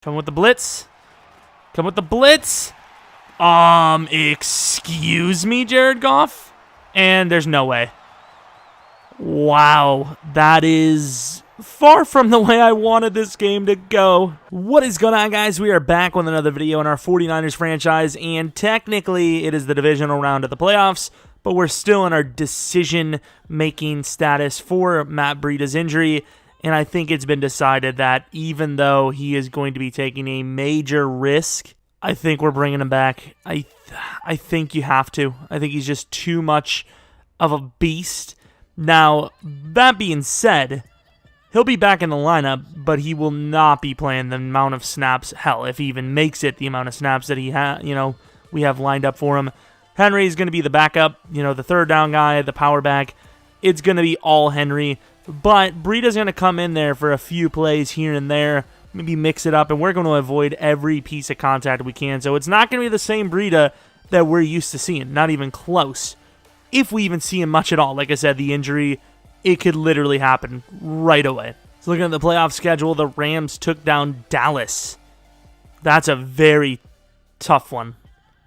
Come with the blitz. Come with the blitz. Excuse me, Jared Goff? And there's no way. Wow, that is far from the way I wanted this game to go. What is going on, guys? We are back with another video in our 49ers franchise, and technically it is the divisional round of the playoffs, but we're still in our decision-making status for Matt Breida's injury, and I think it's been decided that even though he is going to be taking a major risk, I think we're bringing him back. I think you have to. I think he's just too much of a beast. Now, that being said, he'll be back in the lineup, but he will not be playing the amount of snaps. Hell, if he even makes it the amount of snaps that we have lined up for him. Henry is going to be the backup, the third down guy, the power back. It's going to be all Henry, but Breida's going to come in there for a few plays here and there, maybe mix it up, and we're going to avoid every piece of contact we can. So it's not going to be the same Breida that we're used to seeing, not even close. If we even see him much at all, like I said, the injury, it could literally happen right away. So looking at the playoff schedule, the Rams took down Dallas. That's a very tough one.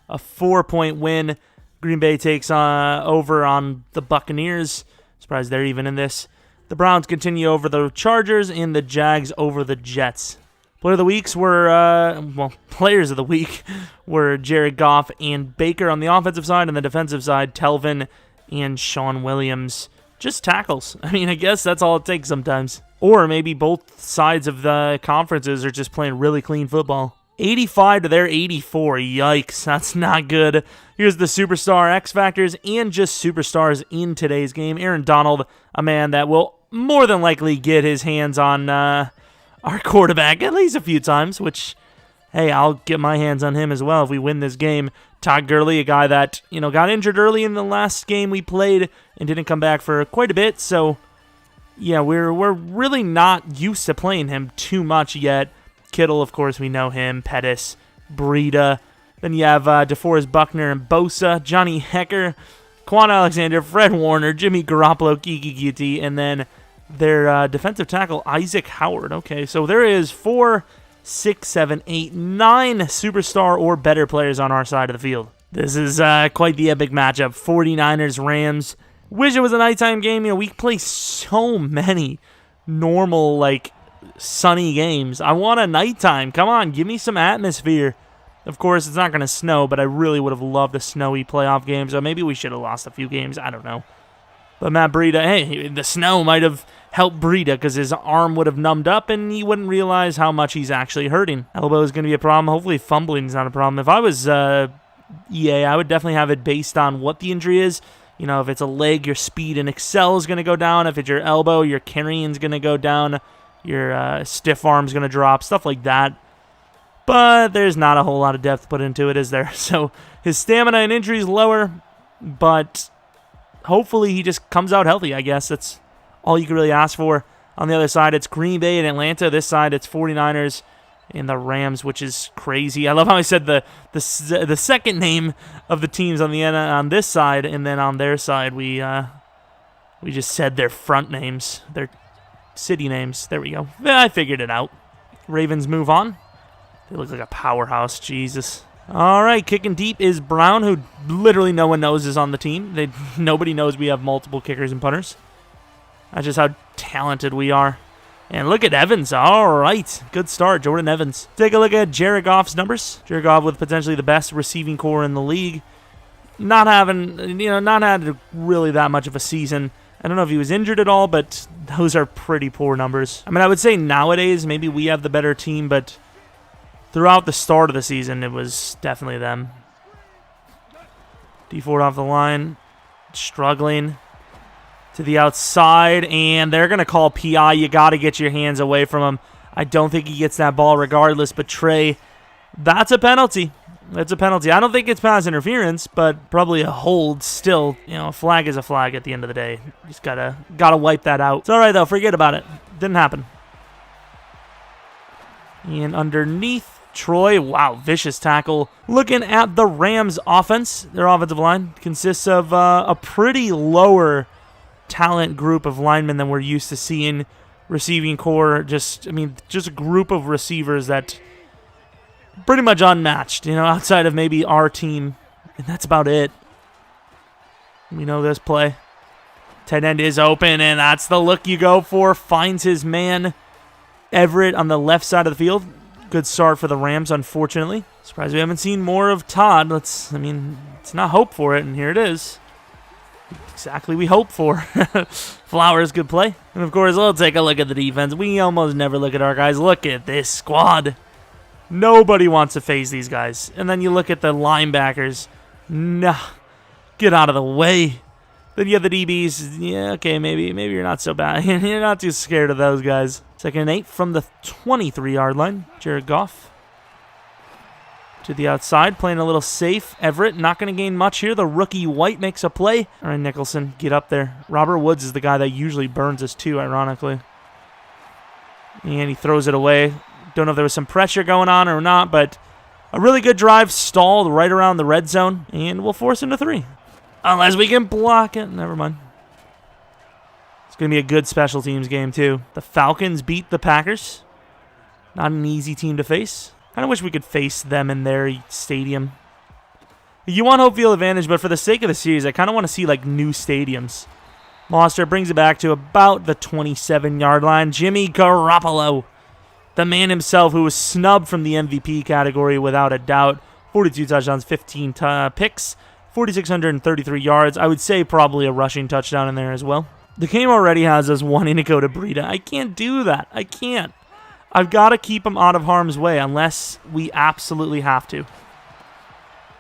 A 4-point win. Green Bay takes over on the Buccaneers. Surprised they're even in this. The Browns continue over the Chargers, and the Jags over the Jets. Players of the week were Jared Goff and Baker on the offensive side, and the defensive side, Telvin and Sean Williams. Just tackles. I mean, I guess that's all it takes sometimes. Or maybe both sides of the conferences are just playing really clean football. 85 to their 84. Yikes, that's not good. Here's the superstar X Factors and just superstars in today's game. Aaron Donald, a man that will more than likely get his hands on our quarterback at least a few times, which, hey, I'll get my hands on him as well if we win this game. Todd Gurley, a guy that, got injured early in the last game we played and didn't come back for quite a bit, so yeah, we're really not used to playing him too much yet. Kittle, of course, we know him. Pettis, Breida. Then you have DeForest Buckner and Bosa, Johnny Hecker, Quan Alexander, Fred Warner, Jimmy Garoppolo, Kiki Kuti, and then their defensive tackle, Isaac Howard. Okay, so there is 4, 6, 7, 8, 9 superstar or better players on our side of the field. This is quite the epic matchup. 49ers, Rams. Wish it was a nighttime game. We play so many normal, sunny games. I want a nighttime. Come on, give me some atmosphere. Of course, it's not going to snow, but I really would have loved a snowy playoff game, so maybe we should have lost a few games. I don't know. But Matt Breida, hey, the snow might have helped Breida because his arm would have numbed up and he wouldn't realize how much he's actually hurting. Elbow is going to be a problem. Hopefully fumbling is not a problem. If I was EA, I would definitely have it based on what the injury is. If it's a leg, your speed and excel is going to go down. If it's your elbow, your carrying is going to go down. Your stiff arm's going to drop, stuff like that. But there's not a whole lot of depth put into it, is there? So his stamina and injury is lower, but hopefully he just comes out healthy, I guess. That's all you can really ask for. On the other side, it's Green Bay and Atlanta. This side, it's 49ers and the Rams, which is crazy. I love how I said the second name of the teams on this side, and then on their side, we just said their front names, their city names. There we go. I figured it out. Ravens move on. They look like a powerhouse. Jesus. All right, kicking deep is Brown, who literally no one knows is on the team. Nobody knows we have multiple kickers and punters. That's just how talented we are. And look at Evans. All right, good start, Jordan Evans. Take a look at Jared Goff's numbers. Jared Goff with potentially the best receiving core in the league. Not had really that much of a season. I don't know if he was injured at all, but those are pretty poor numbers. I mean, I would say nowadays maybe we have the better team, but throughout the start of the season, it was definitely them. D Ford off the line, struggling to the outside, and they're going to call PI. You got to get your hands away from him. I don't think he gets that ball regardless, but Trey, that's a penalty. That's a penalty. I don't think it's pass interference, but probably a hold still. A flag is a flag at the end of the day. Just gotta wipe that out. It's all right, though. Forget about it. Didn't happen. And underneath, Troy, wow, vicious tackle. Looking at the Rams' offense, their offensive line consists of a pretty lower talent group of linemen than we're used to seeing. Receiving core, just a group of receivers that pretty much unmatched, outside of maybe our team. And that's about it. We know this play. Tight end is open, and that's the look you go for. Finds his man, Everett, on the left side of the field. Good start for the Rams, unfortunately. Surprised we haven't seen more of Todd. Let's not hope for it, and here it is. Exactly we hope for. Flowers, good play. And, of course, we'll take a look at the defense. We almost never look at our guys. Look at this squad. Nobody wants to face these guys. And then you look at the linebackers. Nah, get out of the way. Then you have the DBs. Yeah, okay, maybe you're not so bad. You're not too scared of those guys. 2nd and 8 from the 23-yard line. Jared Goff to the outside, playing a little safe. Everett not going to gain much here. The rookie White makes a play. All right, Nicholson, get up there. Robert Woods is the guy that usually burns us too, ironically. And he throws it away. Don't know if there was some pressure going on or not, but a really good drive, stalled right around the red zone, and we'll force him to 3. Unless we can block it. Never mind. It's going to be a good special teams game, too. The Falcons beat the Packers. Not an easy team to face. Kind of wish we could face them in their stadium. You want home field advantage, but for the sake of the series, I kind of want to see, new stadiums. Monster brings it back to about the 27-yard line. Jimmy Garoppolo, the man himself who was snubbed from the MVP category without a doubt. 42 touchdowns, 15 picks, 4,633 yards. I would say probably a rushing touchdown in there as well. The game already has us wanting to go to Breida. I can't do that. I can't. I've got to keep him out of harm's way unless we absolutely have to.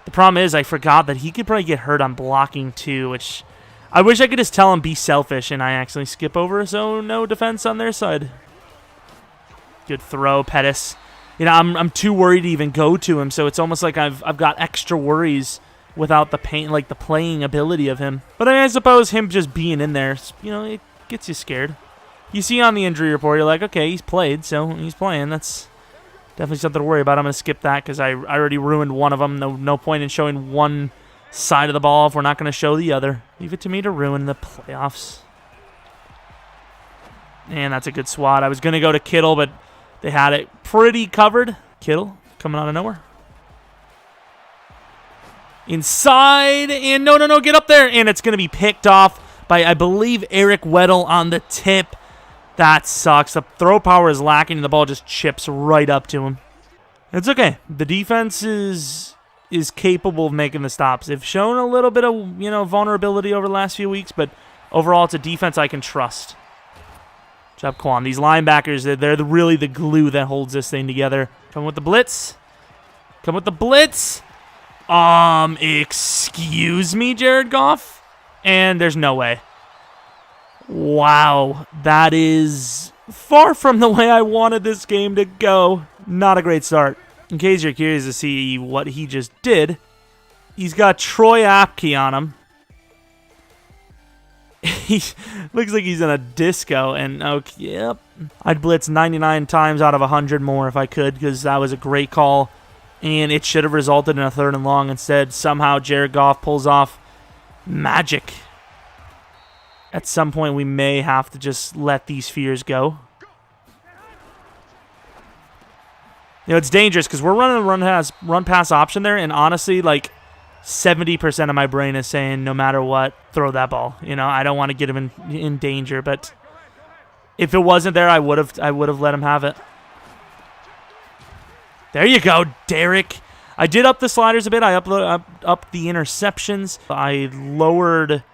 The problem is I forgot that he could probably get hurt on blocking too, which I wish I could just tell him be selfish and I actually skip over, so no defense on their side. Good throw, Pettis. I'm too worried to even go to him, so it's almost like I've got extra worries without the pain, the playing ability of him. But I suppose him just being in there, it gets you scared. You see on the injury report, you're like, okay, he's played, so he's playing. That's definitely something to worry about. I'm going to skip that because I already ruined one of them. No point in showing one side of the ball if we're not going to show the other. Leave it to me to ruin the playoffs. And that's a good swat. I was going to go to Kittle, but they had it pretty covered. Kittle coming out of nowhere. Inside, and no, get up there. And it's going to be picked off by, I believe, Eric Weddle on the tip. That sucks. The throw power is lacking, and the ball just chips right up to him. It's okay. The defense is capable of making the stops. They've shown a little bit of vulnerability over the last few weeks, but overall, it's a defense I can trust. Good job, Quan. These linebackers, they're really the glue that holds this thing together. Come with the blitz. Excuse me, Jared Goff? And there's no way. Wow, that is far from the way I wanted this game to go. Not a great start. In case you're curious to see what he just did, he's got Troy Apke on him. He looks like he's in a disco, and yep. I'd blitz 99 times out of 100 more if I could, because that was a great call, and it should have resulted in a 3rd and long. Instead, somehow Jared Goff pulls off magic. At some point, we may have to just let these fears go. It's dangerous because we're running a run-pass option there, and honestly, 70% of my brain is saying, no matter what, throw that ball. I don't want to get him in danger, but if it wasn't there, I would have let him have it. There you go, Derek. I did up the sliders a bit. I up the interceptions. I lowered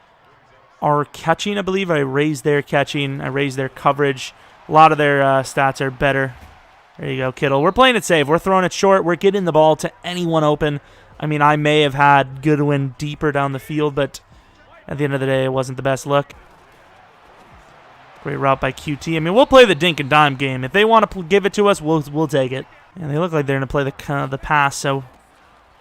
our catching, I believe. I raised their catching. I raised their coverage. A lot of their stats are better. There you go, Kittle. We're playing it safe. We're throwing it short. We're getting the ball to anyone open. I may have had Goodwin deeper down the field, but at the end of the day, it wasn't the best look. Great route by QT. We'll play the dink and dime game. If they want to give it to us, we'll take it. And they look like they're going to play the pass, so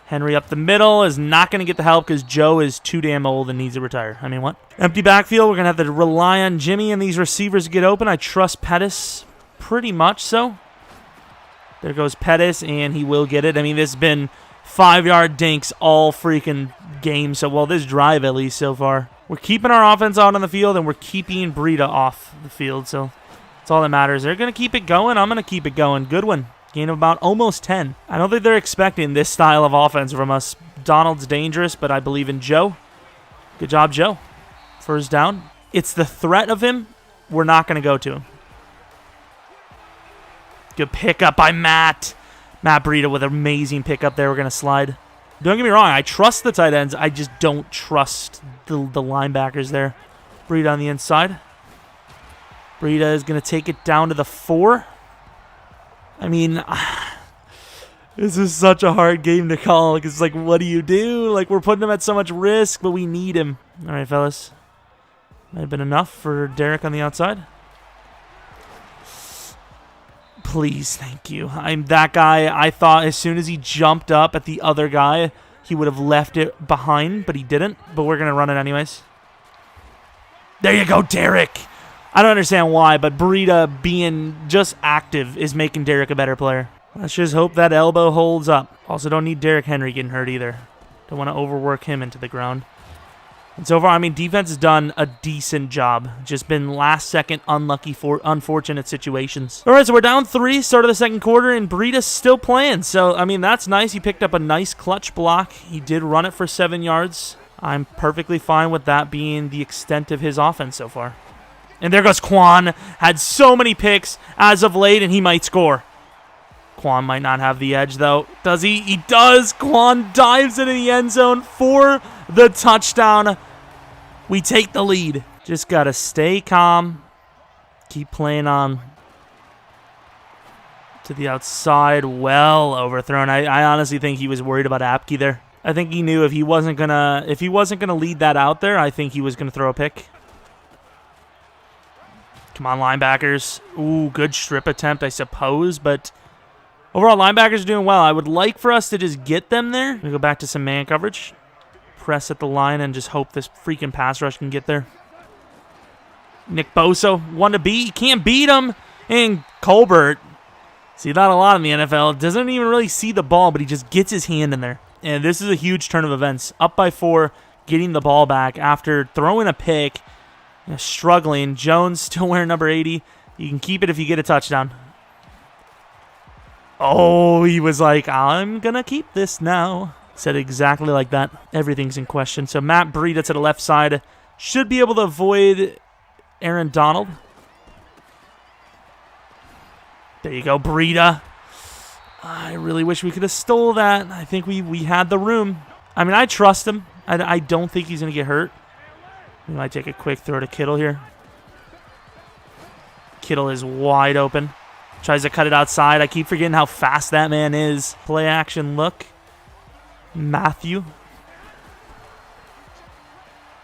Henry up the middle is not going to get the help because Joe is too damn old and needs to retire. What? Empty backfield. We're going to have to rely on Jimmy and these receivers to get open. I trust Pettis pretty much so. There goes Pettis, and he will get it. This has been 5-yard dinks all freaking game. So, this drive at least so far. We're keeping our offense out on the field, and we're keeping Breida off the field. So, that's all that matters. They're going to keep it going. I'm going to keep it going. Goodwin Gain of about almost 10. I don't think they're expecting this style of offense from us. Donald's dangerous, but I believe in Joe. Good job, Joe. First down. It's the threat of him. We're not going to go to him. Good pickup by Matt. Matt Breida with an amazing pickup there. We're going to slide. Don't get me wrong. I trust the tight ends. I just don't trust the linebackers there. Breida on the inside. Breida is going to take it down to the 4. I mean, this is such a hard game to call. Because it's like, what do you do? Like, we're putting him at so much risk, but we need him. All right, fellas. Might have been enough for Derek on the outside. Please, thank you. I'm that guy. I thought as soon as he jumped up at the other guy, he would have left it behind, but he didn't. But we're going to run it anyways. There you go, Derek. I don't understand why, but Breida being just active is making Derek a better player. Let's just hope that elbow holds up. Also, don't need Derrick Henry getting hurt either. Don't want to overwork him into the ground. And so far, I mean, defense has done a decent job. Just been last-second unlucky for unfortunate situations. All right, so we're down 3, start of the second quarter, and Breida's still playing. So, I mean, that's nice. He picked up a nice clutch block. He did run it for 7 yards. I'm perfectly fine with that being the extent of his offense so far. And there goes Quan. Had so many picks as of late, and he might score. Quan might not have the edge, though. Does he? He does. Quan dives into the end zone for the touchdown. We take the lead. Just got to stay calm. Keep playing on. To the outside. Well overthrown. I honestly think he was worried about Apke there. I think he knew if he wasn't gonna lead that out there, I think he was gonna throw a pick. Come on, linebackers. Ooh, good strip attempt, I suppose, but overall, linebackers are doing well. I would like for us to just get them there. We go back to some man coverage. Press at the line and just hope this freaking pass rush can get there. Nick Bosa, one to beat. Can't beat him. And Colbert, see that a lot in the NFL. Doesn't even really see the ball, but he just gets his hand in there. And this is a huge turn of events. Up by 4, getting the ball back after throwing a pick. Struggling. Jones still wearing number 80. You can keep it if you get a touchdown. Oh, he was like, I'm going to keep this now. Said exactly like that. Everything's in question. So Matt Breida to the left side. Should be able to avoid Aaron Donald. There you go, Breida. I really wish we could have stole that. I think we had the room. I mean, I trust him. I don't think he's going to get hurt. We might take a quick throw to Kittle here. Kittle is wide open. Tries to cut it outside. I keep forgetting how fast that man is. Play action look. Matthew.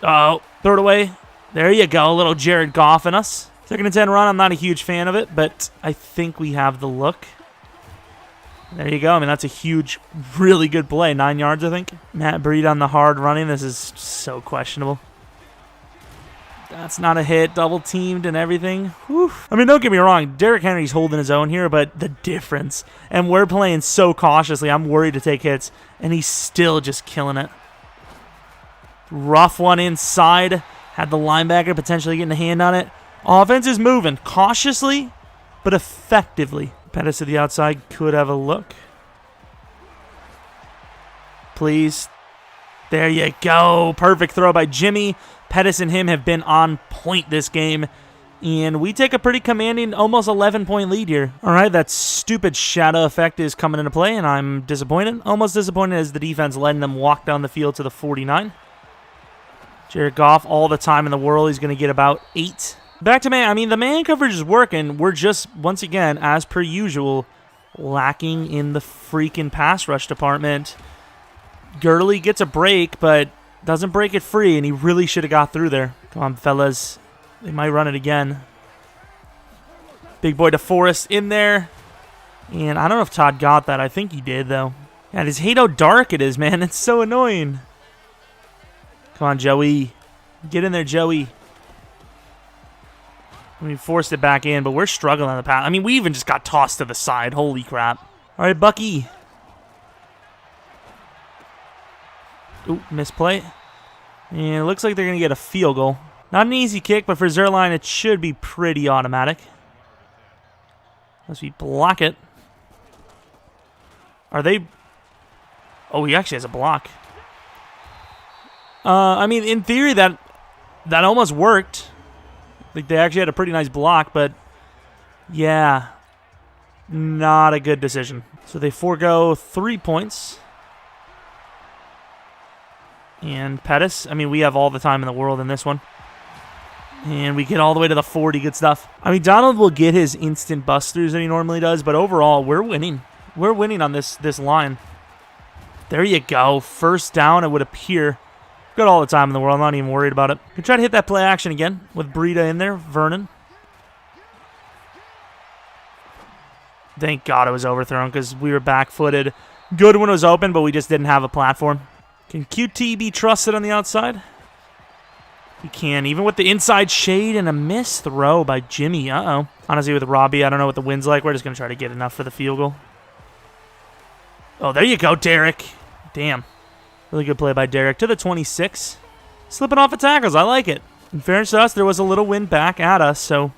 Oh, throw it away. There you go. A little Jared Goff in us. 2nd and 10 run. I'm not a huge fan of it, but I think we have the look. There you go. I mean, that's a huge, really good play. 9 yards, I think. Matt Breida on the hard running. This is so questionable. That's not a hit. Double teamed and everything. Whew. I mean, don't get me wrong. Derrick Henry's holding his own here, but the difference. And we're playing so cautiously. I'm worried to take hits. And he's still just killing it. Rough one inside. Had the linebacker potentially getting a hand on it. Offense is moving cautiously, but effectively. Pettis to the outside could have a look. Please. There you go. Perfect throw by Jimmy. Pettis and him have been on point this game. And we take a pretty commanding, almost 11-point lead here. All right, that stupid shadow effect is coming into play, and I'm disappointed. Almost disappointed as the defense letting them walk down the field to the 49. Jared Goff, all the time in the world. He's going to get about 8. Back to man. I mean, the man coverage is working. We're just, once again, as per usual, lacking in the freaking pass rush department. Gurley gets a break, but doesn't break it free, and he really should have got through there. Come on, fellas. They might run it again. Big boy DeForest in there. And I don't know if Todd got that. I think he did, though. God, just hate how dark it is, man. It's so annoying. Come on, Joey. Get in there, Joey. We forced it back in, but we're struggling on the pass. I mean, we even just got tossed to the side. Holy crap. All right, Bucky. Ooh, misplay. And it looks like they're going to get a field goal. Not an easy kick, but for Zerline, it should be pretty automatic. Unless we block it. Are they... Oh, he actually has a block. I mean, in theory, that almost worked. Like, they actually had a pretty nice block, but yeah, not a good decision. So they forego 3 points. And Pettis, I mean, we have all the time in the world in this one. And we get all the way to the 40. Good stuff. I mean, Donald will get his instant busters that he normally does, but overall, we're winning. We're winning on this line. There you go. First down, it would appear. Got all the time in the world. I'm not even worried about it. We try to hit that play action again with Breida in there. Vernon. Thank God it was overthrown because we were back-footed. Good when it was open, but we just didn't have a platform. Can QT be trusted on the outside? He can, even with the inside shade and a missed throw by Jimmy. Uh-oh. Honestly, with Robbie, I don't know what the wind's like. We're just going to try to get enough for the field goal. Oh, there you go, Derek. Damn. Really good play by Derek to the 26. Slipping off of tackles. I like it. In fairness to us, there was a little wind back at us, so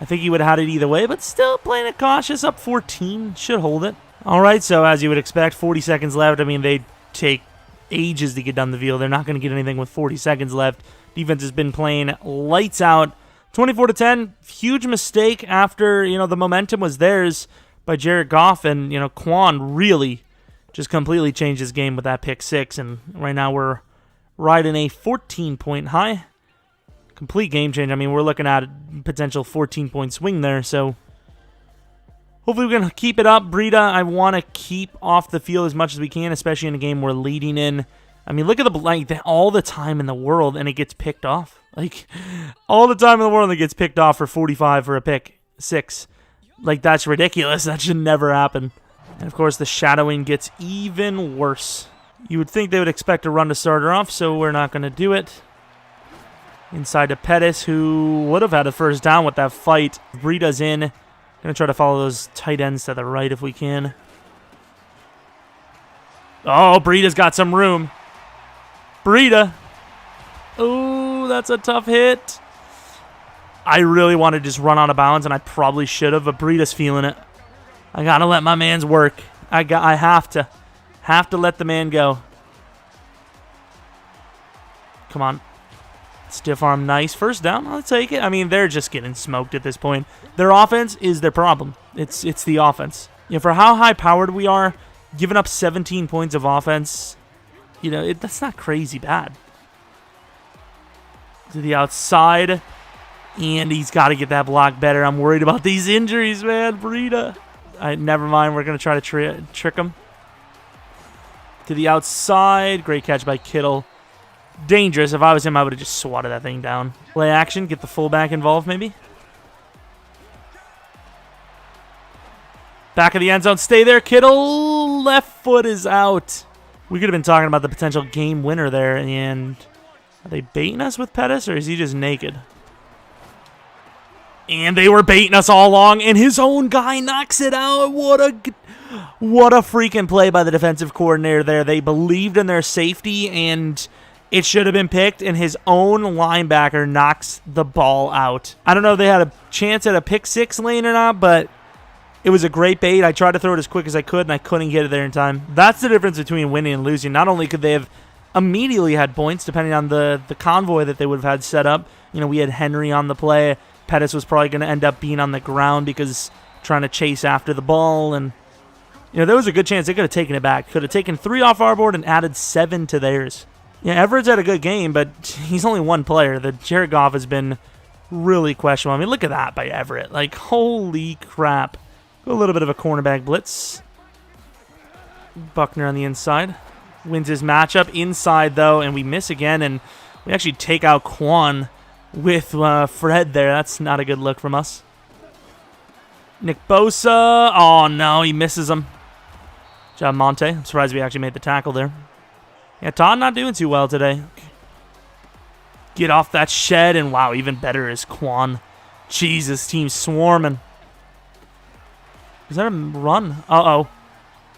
I think he would have had it either way, but still playing it cautious. Up 14. Should hold it. All right, so as you would expect, 40 seconds left. I mean, they take ages to get down the field. They're not going to get anything with 40 seconds left. Defense has been playing lights out. 24-10. Huge mistake after, the momentum was theirs by Jared Goff, and, Quan really just completely changed his game with that pick 6, and right now we're riding a 14-point high. Complete game change. I mean, we're looking at a potential 14-point swing there, so hopefully we're going to keep it up. Breida, I want to keep off the field as much as we can, especially in a game we're leading in. I mean, look at all the time in the world, and it gets picked off. Like, all the time in the world, and it gets picked off for 45 for a pick 6. Like, that's ridiculous. That should never happen. And, of course, the shadowing gets even worse. You would think they would expect a run to start her off, so we're not going to do it. Inside to Pettis, who would have had a first down with that fight. Breida's in. Going to try to follow those tight ends to the right if we can. Oh, Breida's got some room. Breida. Oh, that's a tough hit. I really wanted to just run out of bounds, and I probably should have, but Breida's feeling it. I got to let my man's work. I have to let the man go. Come on. Stiff arm, nice. First down, I'll take it. I mean, they're just getting smoked at this point. Their offense is their problem. It's the offense. For how high-powered we are, giving up 17 points of offense, that's not crazy bad. To the outside, and he's got to get that block better. I'm worried about these injuries, man. Breida. Never mind. We're going to try to trick him. To the outside. Great catch by Kittle. Dangerous. If I was him, I would have just swatted that thing down. Play action. Get the fullback involved, maybe. Back of the end zone. Stay there, Kittle. Left foot is out. We could have been talking about the potential game winner there. And are they baiting us with Pettis, or is he just naked? And they were baiting us all along, and his own guy knocks it out. What a freaking play by the defensive coordinator there. They believed in their safety, and it should have been picked, and his own linebacker knocks the ball out. I don't know if they had a chance at a pick 6 lane or not, but it was a great bait. I tried to throw it as quick as I could, and I couldn't get it there in time. That's the difference between winning and losing. Not only could they have immediately had points, depending on the convoy that they would have had set up. We had Henry on the play. Pettis was probably going to end up being on the ground because trying to chase after the ball. And, there was a good chance they could have taken it back. Could have taken 3 off our board and added 7 to theirs. Yeah, Everett's had a good game, but he's only one player. The Jared Goff has been really questionable. I mean, look at that by Everett. Like, holy crap. A little bit of a cornerback blitz. Buckner on the inside. Wins his matchup inside, though, and we miss again, and we actually take out Quan with Fred there. That's not a good look from us. Nick Bosa. Oh, no, he misses him. Good job, Monte. I'm surprised we actually made the tackle there. Yeah, Todd not doing too well today. Get off that shed, and wow, even better is Quan. Jesus, team's swarming. Is that a run? Uh-oh.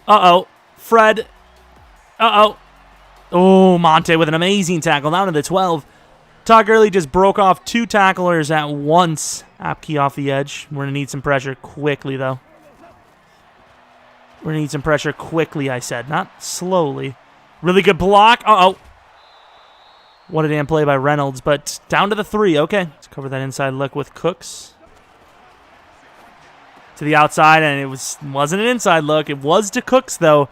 Uh-oh. Fred. Uh-oh. Oh, Monte with an amazing tackle down to the 12. Todd Gurley just broke off 2 tacklers at once. Apke off the edge. We're going to need some pressure quickly, though. We're going to need some pressure quickly, I said, not slowly. Really good block. Uh-oh. What a damn play by Reynolds, but down to the 3. Okay, let's cover that inside look with Cooks. To the outside, and it wasn't an inside look. It was to Cooks, though.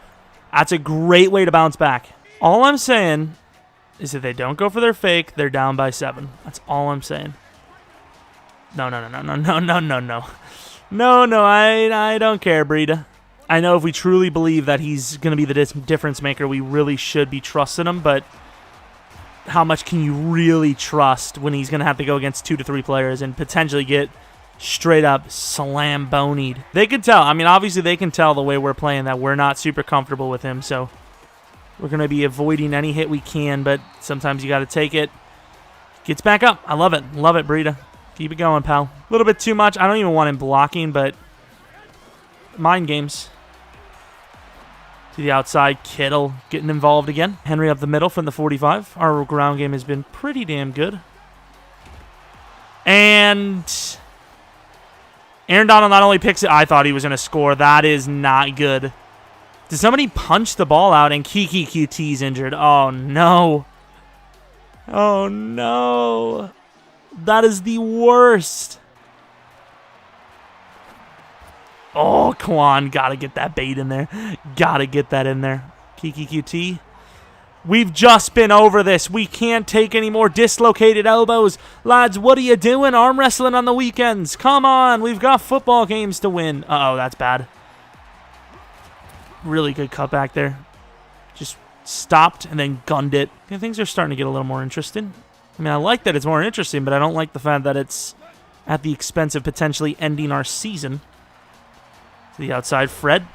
That's a great way to bounce back. All I'm saying is if they don't go for their fake, they're down by 7. That's all I'm saying. No. No, I don't care, Breida. I know if we truly believe that he's going to be the difference maker, we really should be trusting him, but how much can you really trust when he's going to have to go against 2 to 3 players and potentially get straight up slam-bonied? They can tell. I mean, obviously they can tell the way we're playing that we're not super comfortable with him, so we're going to be avoiding any hit we can, but sometimes you got to take it. Gets back up. I love it. Love it, Breida. Keep it going, pal. A little bit too much. I don't even want him blocking, but mind games. To the outside, Kittle getting involved again. Henry up the middle from the 45. Our ground game has been pretty damn good. And Aaron Donald not only picks it, I thought he was going to score. That is not good. Did somebody punch the ball out and Kiki QT's injured? Oh, no. Oh, no. That is the worst. Oh, come on. Gotta get that bait in there. Gotta get that in there. Kiki QT. We've just been over this. We can't take any more dislocated elbows. Lads, what are you doing? Arm wrestling on the weekends. Come on. We've got football games to win. Uh-oh, that's bad. Really good cutback there. Just stopped and then gunned it. Yeah, things are starting to get a little more interesting. I mean, I like that it's more interesting, but I don't like the fact that it's at the expense of potentially ending our season. To the outside, Fred.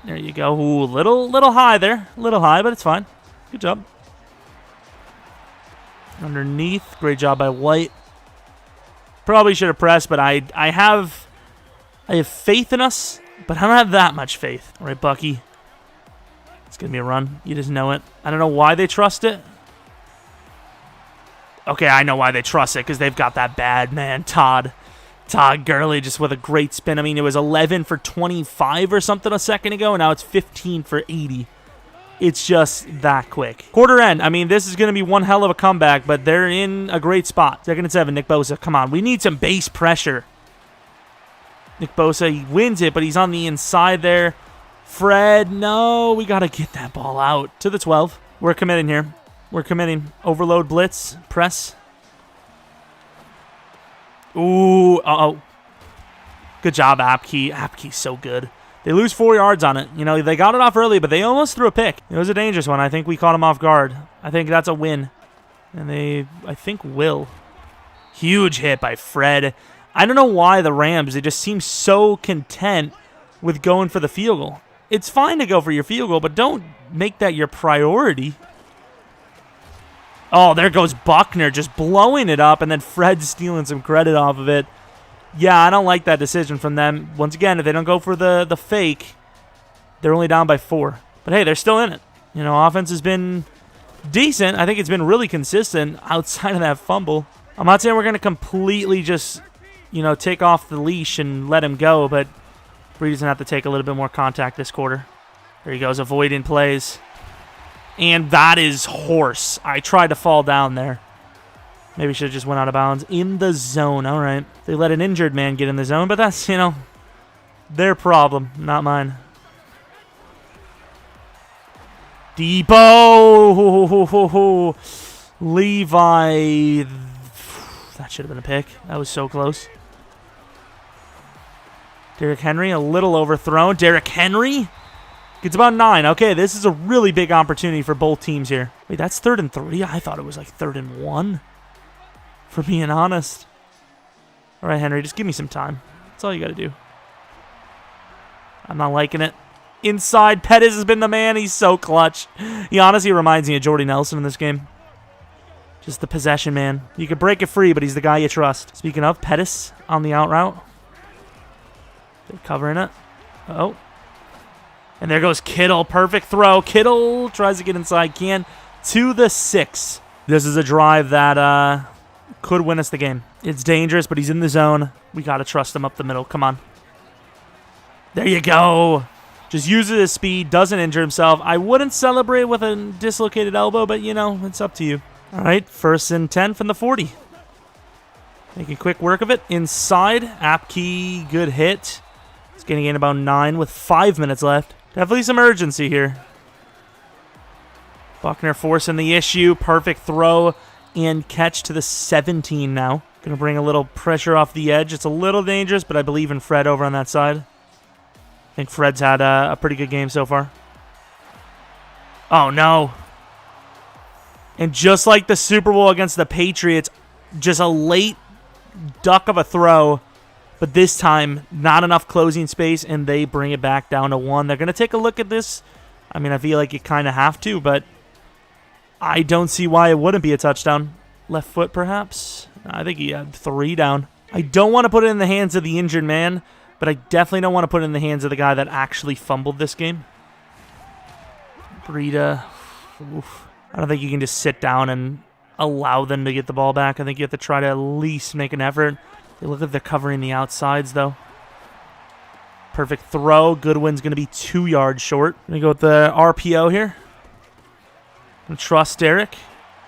There you go. Ooh, little high there. A little high, but it's fine. Good job. Underneath. Great job by White. Probably should have pressed, but I have faith in us, but I don't have that much faith. All right, Bucky. It's going to be a run. You just know it. I don't know why they trust it. Okay, I know why they trust it, because they've got that bad man, Todd Gurley, just with a great spin. I mean, it was 11 for 25 or something a second ago, and now it's 15 for 80. It's just that quick. Quarter end. I mean, this is going to be one hell of a comeback, but they're in a great spot. 2nd and 7, Nick Bosa. Come on, we need some base pressure. Nick Bosa, he wins it, but he's on the inside there. Fred, no, we got to get that ball out. To the 12. We're committing here. We're committing. Overload, blitz, press. Ooh, uh-oh. Good job, Apke. Apke's so good. They lose 4 yards on it. You know, they got it off early, but they almost threw a pick. It was a dangerous one. I think we caught them off guard. I think that's a win. And they, I think, will. Huge hit by Fred. I don't know why the Rams, they just seem so content with going for the field goal. It's fine to go for your field goal, but don't make that your priority. Oh, there goes Buckner just blowing it up, and then Fred stealing some credit off of it. Yeah, I don't like that decision from them. Once again, if they don't go for the fake, they're only down by 4. But hey, they're still in it. You know, offense has been decent. I think it's been really consistent outside of that fumble. I'm not saying we're going to completely just, you know, take off the leash and let him go, but Breida's going to have to take a little bit more contact this quarter. There he goes, avoiding plays. And that is horse. I tried to fall down there. Maybe should have just went out of bounds. In the zone. All right. They let an injured man get in the zone, but that's, you know, their problem, not mine. Debo! Levi. That should have been a pick. That was so close. Derrick Henry, a little overthrown. Derrick Henry? It's about 9. Okay, this is a really big opportunity for both teams here. Wait, that's 3rd and 3? I thought it was like 3rd and 1. For being honest. All right, Henry, just give me some time. That's all you got to do. I'm not liking it. Inside, Pettis has been the man. He's so clutch. He honestly reminds me of Jordy Nelson in this game. Just the possession man. You could break it free, but he's the guy you trust. Speaking of, Pettis on the out route. They're covering it. Uh-oh. And there goes Kittle. Perfect throw. Kittle tries to get inside. Can. To the 6. This is a drive that could win us the game. It's dangerous, but he's in the zone. We got to trust him up the middle. Come on. There you go. Just uses his speed, doesn't injure himself. I wouldn't celebrate with a dislocated elbow, but, you know, it's up to you. All right, 1st and 10 from the 40. Making quick work of it. Inside, Apke, good hit. It's getting in about 9 with 5 minutes left. Definitely some urgency here. Buckner forcing the issue. Perfect throw and catch to the 17 now. Going to bring a little pressure off the edge. It's a little dangerous, but I believe in Fred over on that side. I think Fred's had a pretty good game so far. Oh, no. And just like the Super Bowl against the Patriots, just a late duck of a throw, but this time not enough closing space, and they bring it back down to 1. They're going to take a look at this. I mean, I feel like you kind of have to, but I don't see why it wouldn't be a touchdown. Left foot, perhaps? I think he had 3 down. I don't want to put it in the hands of the injured man, but I definitely don't want to put it in the hands of the guy that actually fumbled this game. Breida. Oof. I don't think you can just sit down and allow them to get the ball back. I think you have to try to at least make an effort. They look like they're covering the outsides, though. Perfect throw. Goodwin's going to be 2 yards short. Going to go with the RPO here. And trust Derek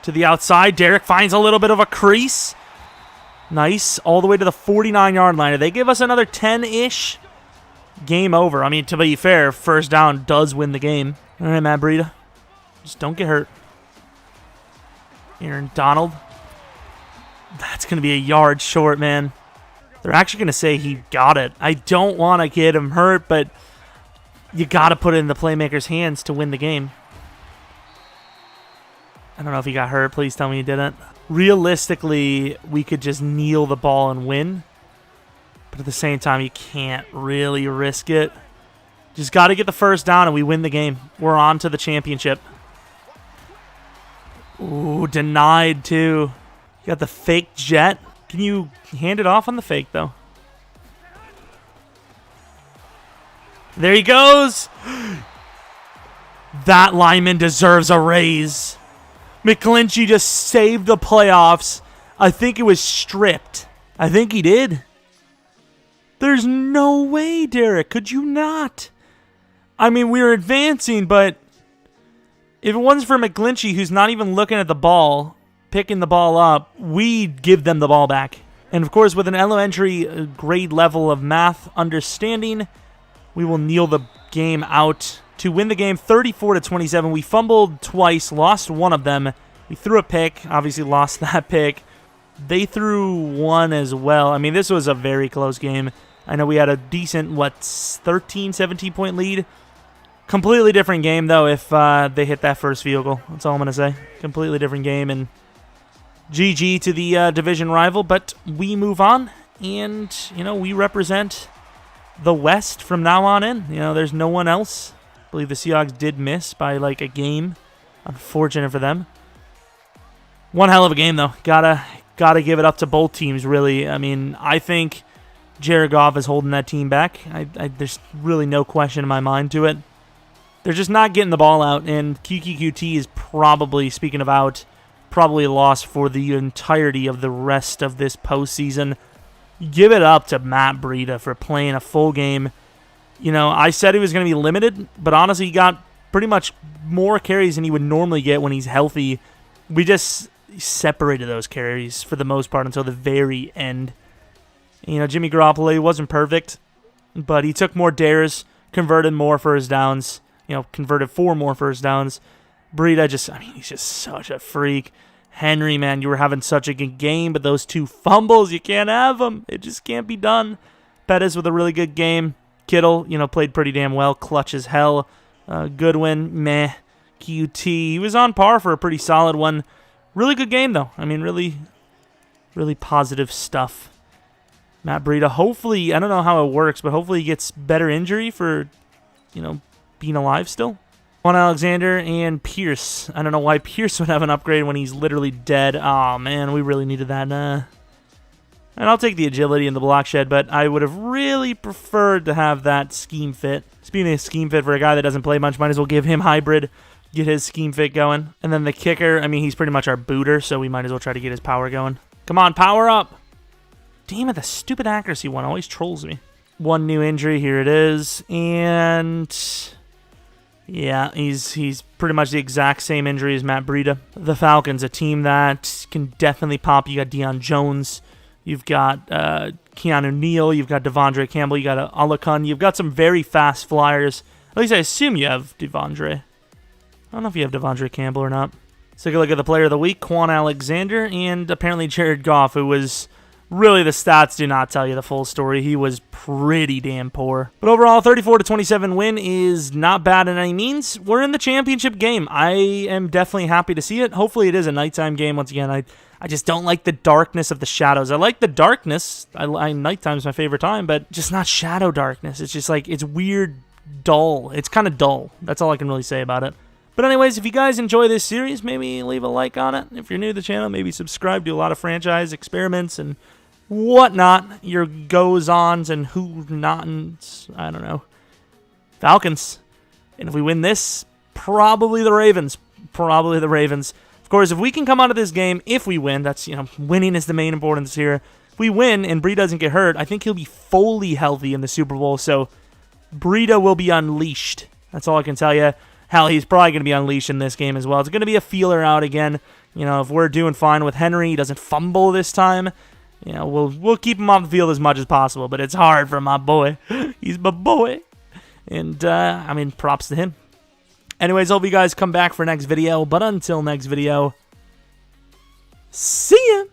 to the outside. Derek finds a little bit of a crease. Nice. All the way to the 49-yard line. If they give us another 10-ish, game over. I mean, to be fair, 1st down does win the game. All right, Matt Breida. Just don't get hurt. Aaron Donald. That's going to be a yard short, man. They're actually going to say he got it. I don't want to get him hurt, but you got to put it in the playmaker's hands to win the game. I don't know if he got hurt. Please tell me he didn't. Realistically, we could just kneel the ball and win. But at the same time, you can't really risk it. Just got to get the 1st down and we win the game. We're on to the championship. Ooh, denied too. You got the fake jet. Can you hand it off on the fake, though? There he goes. That lineman deserves a raise. McGlinchey just saved the playoffs. I think it was stripped. I think he did. There's no way, Derek. Could you not? I mean, we were advancing, but if it wasn't for McGlinchey, who's not even looking at the ball, picking the ball up, we'd give them the ball back. And, of course, with an elementary grade level of math understanding, we will kneel the game out to win the game 34-27. We fumbled twice, lost one of them. We threw a pick, obviously lost that pick. They threw one as well. I mean, this was a very close game. I know we had a decent, 13, 17-point lead. Completely different game, though, if they hit that first field goal. That's all I'm going to say. Completely different game, and GG to the division rival. But we move on, and, you know, we represent the West from now on in. You know, there's no one else. I believe the Seahawks did miss by, like, a game. Unfortunate for them. One hell of a game, though. Gotta give it up to both teams, really. I mean, I think Jared Goff is holding that team back. There's really no question in my mind to it. They're just not getting the ball out, and QQQT is probably, speaking of out, probably lost for the entirety of the rest of this postseason. Give it up to Matt Breida for playing a full game. You know, I said he was going to be limited, but honestly, he got pretty much more carries than he would normally get when he's healthy. We just separated those carries for the most part until the very end. You know, Jimmy Garoppolo wasn't perfect, but he took more dares, converted more first downs. You know, converted 4 more first downs. Breida he's just such a freak. Henry, man, you were having such a good game, but those 2 fumbles, you can't have them. It just can't be done. Pettis with a really good game. Kittle, you know, played pretty damn well. Clutch as hell. Goodwin, meh. QT, he was on par for a pretty solid one. Really good game, though. I mean, really, really positive stuff. Matt Breida, hopefully, I don't know how it works, but hopefully he gets better injury for, you know, being alive still. Juan Alexander and Pierce. I don't know why Pierce would have an upgrade when he's literally dead. Oh, man, we really needed that. And I'll take the agility and the block shed, but I would have really preferred to have that scheme fit. Speaking of scheme fit for a guy that doesn't play much, might as well give him hybrid, get his scheme fit going. And then the kicker, I mean, he's pretty much our booter, so we might as well try to get his power going. Come on, power up. Damn it, the stupid accuracy one always trolls me. one new injury. Here it is. And yeah, he's pretty much the exact same injury as Matt Breida. The Falcons, a team that can definitely pop. You got Deion Jones. You've got Keanu Neal. You've got Devondre Campbell. You got Alakun. You've got some very fast flyers. At least I assume you have Devondre. I don't know if you have Devondre Campbell or not. Let's take a look at the player of the week, Quan Alexander, and apparently Jared Goff, who was really, the stats do not tell you the full story. He was pretty damn poor. But overall, 34-27 win is not bad in any means. We're in the championship game. I am definitely happy to see it. Hopefully it is a nighttime game. Once again, I just don't like the darkness of the shadows. I like the darkness. Nighttime's my favorite time, but just not shadow darkness. It's just like, it's weird, dull. It's kind of dull. That's all I can really say about it. But anyways, if you guys enjoy this series, maybe leave a like on it. If you're new to the channel, maybe subscribe to a lot of franchise experiments and whatnot. Your goes-ons and who-nots. I don't know. Falcons. And if we win this, probably the Ravens. Probably the Ravens. Of course, if we can come out of this game, if we win, that's, winning is the main importance here. If we win and Breida doesn't get hurt, I think he'll be fully healthy in the Super Bowl. So Breida will be unleashed. That's all I can tell you. Hell, he's probably going to be unleashed in this game as well. It's going to be a feeler out again. If we're doing fine with Henry, he doesn't fumble this time. We'll keep him off the field as much as possible. But it's hard for my boy. He's my boy. And, props to him. Anyways, hope you guys come back for next video. But until next video, see ya!